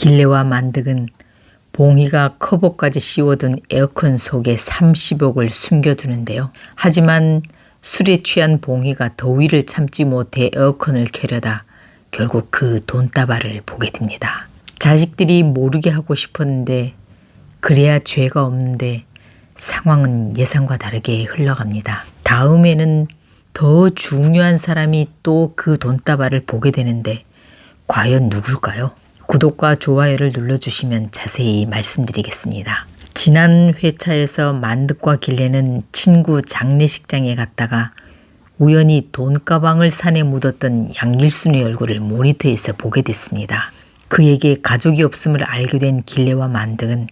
길레와 만득은 봉희가 커버까지 씌워둔 에어컨 속에 30억을 숨겨두는데요. 하지만 술에 취한 봉희가 더위를 참지 못해 에어컨을 켜려다 결국 그 돈다발을 보게 됩니다. 자식들이 모르게 하고 싶었는데 그래야 죄가 없는데 상황은 예상과 다르게 흘러갑니다. 다음에는 더 중요한 사람이 또 그 돈다발을 보게 되는데 과연 누굴까요? 구독과 좋아요를 눌러주시면 자세히 말씀드리겠습니다. 지난 회차에서 만득과 길레는 친구 장례식장에 갔다가 우연히 돈가방을 산에 묻었던 양길순의 얼굴을 모니터에서 보게 됐습니다. 그에게 가족이 없음을 알게 된 길레와 만득은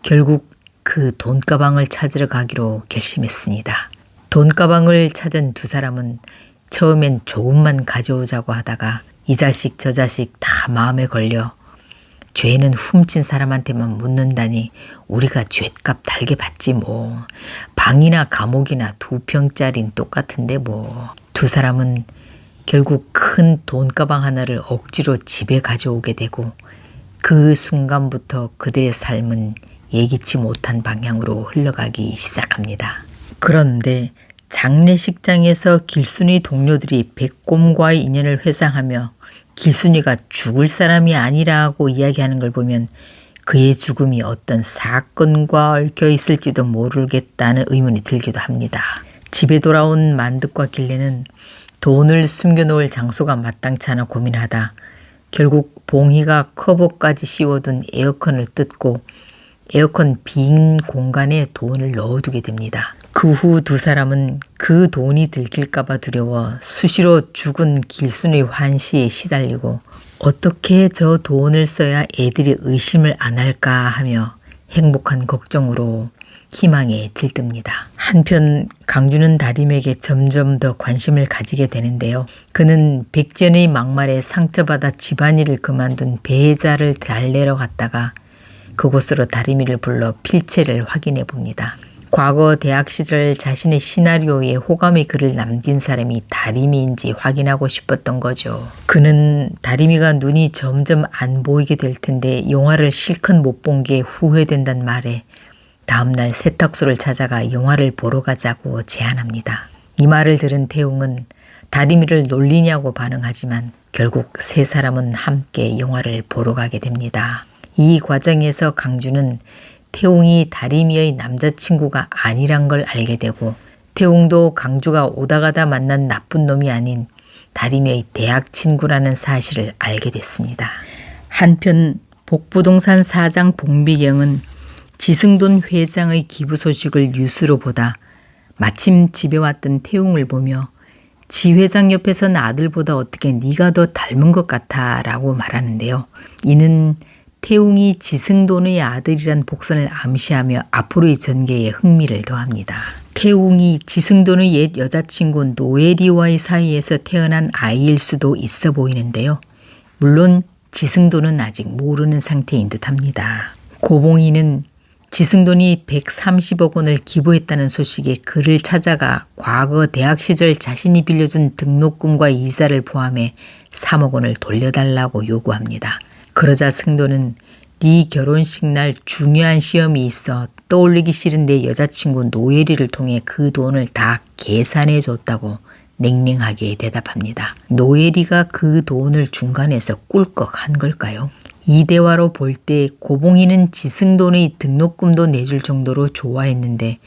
결국 그 돈가방을 찾으러 가기로 결심했습니다. 돈가방을 찾은 두 사람은 처음엔 조금만 가져오자고 하다가 이 자식 저 자식 다 마음에 걸려 죄는 훔친 사람한테만 묻는다니 우리가 죗값 달게 받지 뭐. 방이나 감옥이나 2평짜린 똑같은데 뭐. 두 사람은 결국 큰 돈가방 하나를 억지로 집에 가져오게 되고 그 순간부터 그들의 삶은 예기치 못한 방향으로 흘러가기 시작합니다. 그런데 장례식장에서 길순이 동료들이 백곰과의 인연을 회상하며 길순이가 죽을 사람이 아니라고 이야기하는 걸 보면 그의 죽음이 어떤 사건과 얽혀 있을지도 모르겠다는 의문이 들기도 합니다. 집에 돌아온 만득과 길레는 돈을 숨겨놓을 장소가 마땅치 않아 고민하다 결국 봉희가 커버까지 씌워둔 에어컨을 뜯고 에어컨 빈 공간에 돈을 넣어두게 됩니다. 그 후 두 사람은 그 돈이 들킬까봐 두려워 수시로 죽은 길순의 환시에 시달리고 어떻게 저 돈을 써야 애들이 의심을 안 할까 하며 행복한 걱정으로 희망에 들뜹니다. 한편 강주는 다림에게 점점 더 관심을 가지게 되는데요. 그는 백전의 막말에 상처받아 집안일을 그만둔 배자를 달래러 갔다가 그곳으로 다림이를 불러 필체를 확인해 봅니다. 과거 대학 시절 자신의 시나리오에 호감의 글을 남긴 사람이 다림이인지 확인하고 싶었던 거죠. 그는 다림이가 눈이 점점 안 보이게 될 텐데 영화를 실컷 못 본 게 후회된단 말에 다음날 세탁소를 찾아가 영화를 보러 가자고 제안합니다. 이 말을 들은 태웅은 다림이를 놀리냐고 반응하지만 결국 세 사람은 함께 영화를 보러 가게 됩니다. 이 과정에서 강주는 태웅이 다림이의 남자친구가 아니란 걸 알게 되고 태웅도 강주가 오다 가다 만난 나쁜 놈이 아닌 다림이의 대학 친구라는 사실을 알게 됐습니다. 한편 복부동산 사장 봉비경은 지승돈 회장의 기부 소식을 뉴스로 보다 마침 집에 왔던 태웅을 보며 지 회장 옆에선 아들보다 어떻게 네가 더 닮은 것 같아 라고 말하는데요. 이는 태웅이 지승돈의 아들이란 복선을 암시하며 앞으로의 전개에 흥미를 더합니다. 태웅이 지승돈의 옛 여자친구 노예리와의 사이에서 태어난 아이일 수도 있어 보이는데요. 물론 지승돈은 아직 모르는 상태인 듯합니다. 고봉이는 지승돈이 130억 원을 기부했다는 소식에 그를 찾아가 과거 대학 시절 자신이 빌려준 등록금과 이자를 포함해 3억 원을 돌려달라고 요구합니다. 그러자 승돈은 네 결혼식 날 중요한 시험이 있어 떠올리기 싫은 내 여자친구 노예리를 통해 그 돈을 다 계산해 줬다고 냉랭하게 대답합니다. 노예리가 그 돈을 중간에서 꿀꺽한 걸까요? 이 대화로 볼 때 고봉이는 지승돈의 등록금도 내줄 정도로 좋아했는데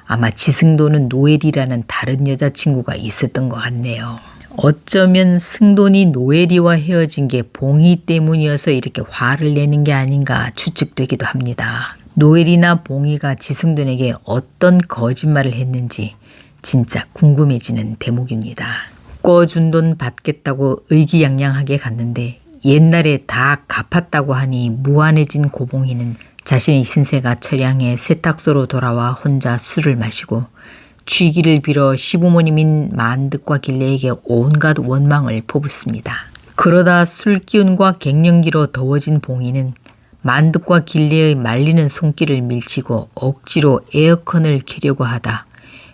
아마 지승돈은 노예리라는 다른 여자친구가 있었던 것 같네요. 어쩌면 승돈이 노예리와 헤어진 게 봉희 때문이어서 이렇게 화를 내는 게 아닌가 추측되기도 합니다. 노예리나 봉희가 지승돈에게 어떤 거짓말을 했는지 진짜 궁금해지는 대목입니다. 꿔준 돈 받겠다고 의기양양하게 갔는데 옛날에 다 갚았다고 하니 무안해진 고봉희는 자신의 신세가 처량해 세탁소로 돌아와 혼자 술을 마시고 취기를 빌어 시부모님인 만득과 길레에게 온갖 원망을 퍼붓습니다. 그러다 술기운과 갱년기로 더워진 봉희는 만득과 길레의 말리는 손길을 밀치고 억지로 에어컨을 켜려고 하다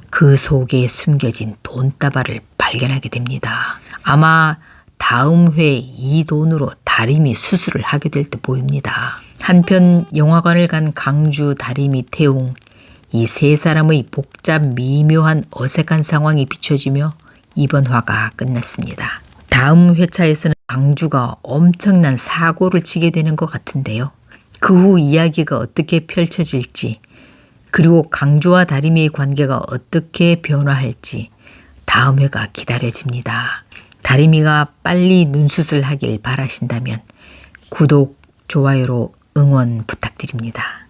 그 속에 숨겨진 돈다발을 발견하게 됩니다. 아마 다음 회 이 돈으로 다림이 수술을 하게 될 듯 보입니다. 한편 영화관을 간 강주, 다림이, 태웅 이 세 사람의 복잡 미묘한 어색한 상황이 비춰지며 이번 화가 끝났습니다. 다음 회차에서는 강주가 엄청난 사고를 치게 되는 것 같은데요. 그 후 이야기가 어떻게 펼쳐질지 그리고 강주와 다림이의 관계가 어떻게 변화할지 다음 회가 기다려집니다. 다림이가 빨리 눈수술하길 바라신다면 구독, 좋아요로 응원 부탁드립니다.